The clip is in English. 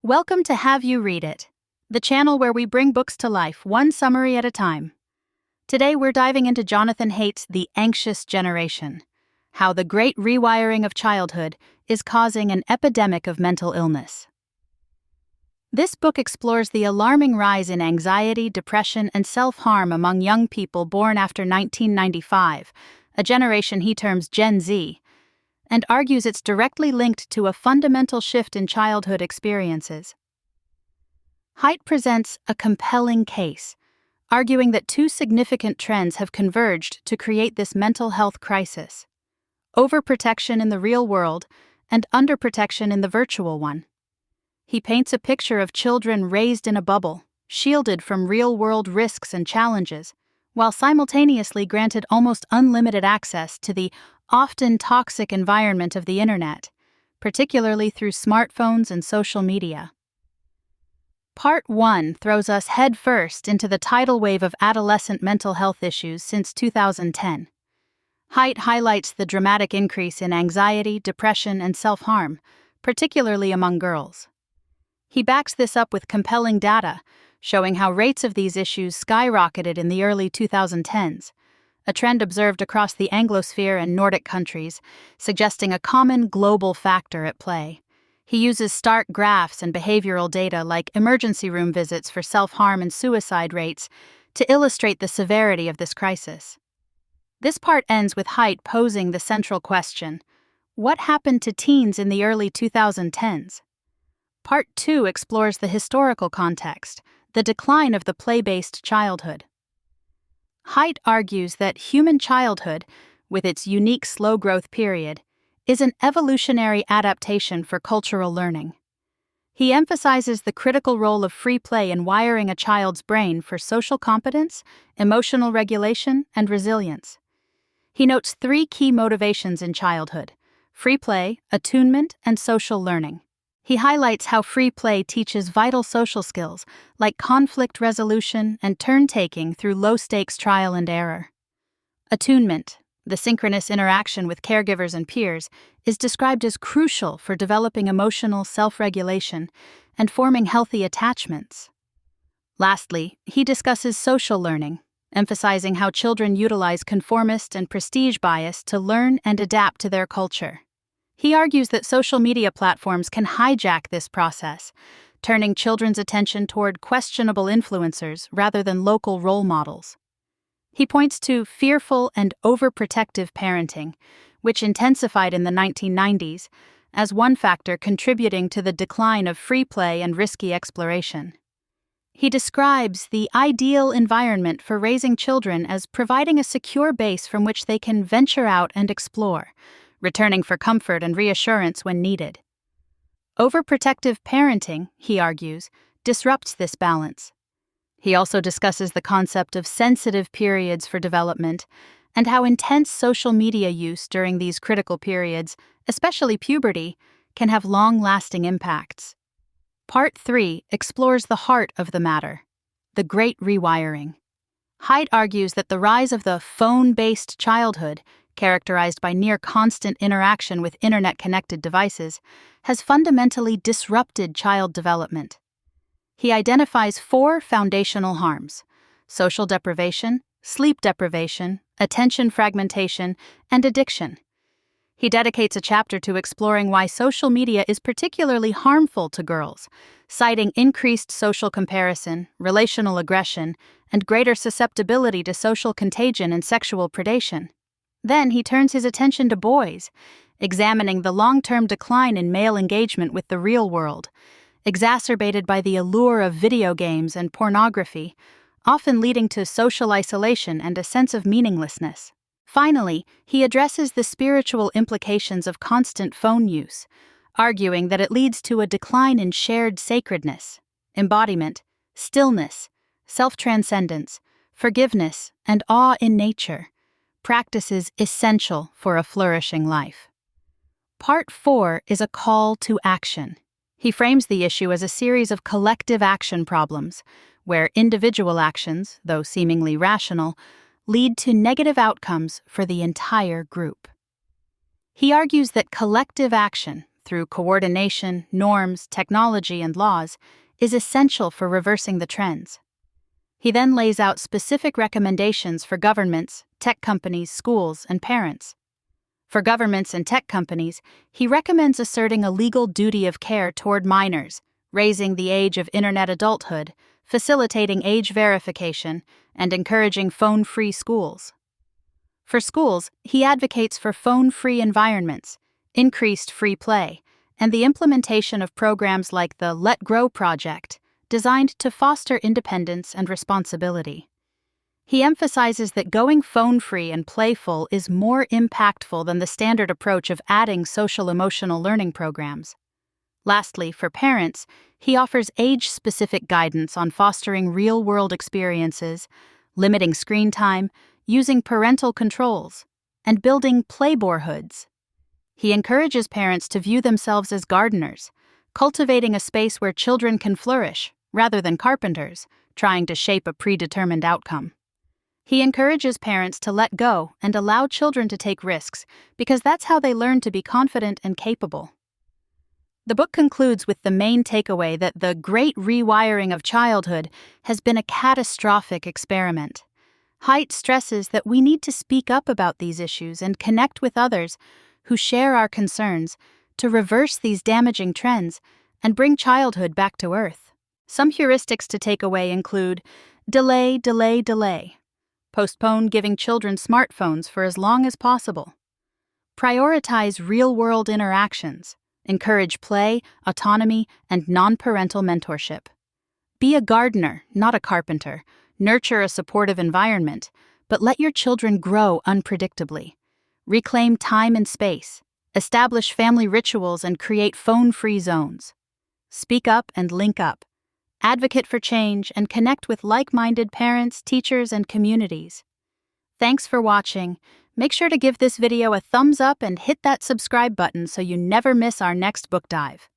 Welcome to Have You Read It, the channel where we bring books to life one summary at a time. Today we're diving into Jonathan Haidt's The Anxious Generation, how the great rewiring of childhood is causing an epidemic of mental illness. This book explores the alarming rise in anxiety, depression, and self-harm among young people born after 1995, a generation he terms Gen Z, and argues it's directly linked to a fundamental shift in childhood experiences. Haidt presents a compelling case, arguing that two significant trends have converged to create this mental health crisis: overprotection in the real world and underprotection in the virtual one. He paints a picture of children raised in a bubble, shielded from real-world risks and challenges, while simultaneously granted almost unlimited access to the often toxic environment of the internet, particularly through smartphones and social media. Part 1 throws us headfirst into the tidal wave of adolescent mental health issues since 2010. Haidt highlights the dramatic increase in anxiety, depression, and self-harm, particularly among girls. He backs this up with compelling data, showing how rates of these issues skyrocketed in the early 2010s, a trend observed across the Anglosphere and Nordic countries, suggesting a common global factor at play. He uses stark graphs and behavioral data like emergency room visits for self-harm and suicide rates to illustrate the severity of this crisis. This part ends with Haidt posing the central question: what happened to teens in the early 2010s? Part 2 explores the historical context, the decline of the play-based childhood. Haidt argues that human childhood, with its unique slow-growth period, is an evolutionary adaptation for cultural learning. He emphasizes the critical role of free play in wiring a child's brain for social competence, emotional regulation, and resilience. He notes 3 key motivations in childhood: free play, attunement, and social learning. He highlights how free play teaches vital social skills like conflict resolution and turn-taking through low-stakes trial and error. Attunement, the synchronous interaction with caregivers and peers, is described as crucial for developing emotional self-regulation and forming healthy attachments. Lastly, he discusses social learning, emphasizing how children utilize conformist and prestige bias to learn and adapt to their culture. He argues that social media platforms can hijack this process, turning children's attention toward questionable influencers rather than local role models. He points to fearful and overprotective parenting, which intensified in the 1990s, as one factor contributing to the decline of free play and risky exploration. He describes the ideal environment for raising children as providing a secure base from which they can venture out and explore, returning for comfort and reassurance when needed. Overprotective parenting, he argues, disrupts this balance. He also discusses the concept of sensitive periods for development and how intense social media use during these critical periods, especially puberty, can have long-lasting impacts. Part 3 explores the heart of the matter: the Great Rewiring. Haidt argues that the rise of the phone-based childhood, characterized by near-constant interaction with internet-connected devices, has fundamentally disrupted child development. He identifies 4 foundational harms: social deprivation, sleep deprivation, attention fragmentation, and addiction. He dedicates a chapter to exploring why social media is particularly harmful to girls, citing increased social comparison, relational aggression, and greater susceptibility to social contagion and sexual predation. Then he turns his attention to boys, examining the long-term decline in male engagement with the real world, exacerbated by the allure of video games and pornography, often leading to social isolation and a sense of meaninglessness. Finally, he addresses the spiritual implications of constant phone use, arguing that it leads to a decline in shared sacredness, embodiment, stillness, self-transcendence, forgiveness, and awe in nature, practices essential for a flourishing life. Part 4 is a call to action. He frames the issue as a series of collective action problems, where individual actions, though seemingly rational, lead to negative outcomes for the entire group. He argues that collective action, through coordination, norms, technology, and laws, is essential for reversing the trends. He then lays out specific recommendations for governments, tech companies, schools, and parents. For governments and tech companies, he recommends asserting a legal duty of care toward minors, raising the age of internet adulthood, facilitating age verification, and encouraging phone-free schools. For schools, he advocates for phone-free environments, increased free play, and the implementation of programs like the Let Grow project, designed to foster independence and responsibility. He emphasizes that going phone-free and playful is more impactful than the standard approach of adding social-emotional learning programs. Lastly, for parents, he offers age-specific guidance on fostering real-world experiences, limiting screen time, using parental controls, and building playborehoods. He encourages parents to view themselves as gardeners, cultivating a space where children can flourish, rather than carpenters, trying to shape a predetermined outcome. He encourages parents to let go and allow children to take risks, because that's how they learn to be confident and capable. The book concludes with the main takeaway that the great rewiring of childhood has been a catastrophic experiment. Haidt stresses that we need to speak up about these issues and connect with others who share our concerns to reverse these damaging trends and bring childhood back to earth. Some heuristics to take away include delay, delay, delay. Postpone giving children smartphones for as long as possible. Prioritize real-world interactions. Encourage play, autonomy, and non-parental mentorship. Be a gardener, not a carpenter. Nurture a supportive environment, but let your children grow unpredictably. Reclaim time and space. Establish family rituals and create phone-free zones. Speak up and link up. Advocate for change and connect with like-minded parents, teachers, and communities. Thanks for watching. Make sure to give this video a thumbs up and hit that subscribe button so you never miss our next book dive.